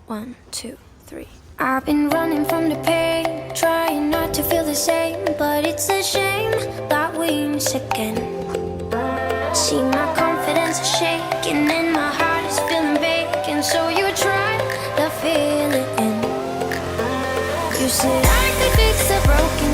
1, 2, 3. I've been running from the pain, trying not to feel the same, but it's a shame that we miss again. See, my confidence is shaking and my heart is feeling vacant, so you try to fill it in. You said I could fix a broken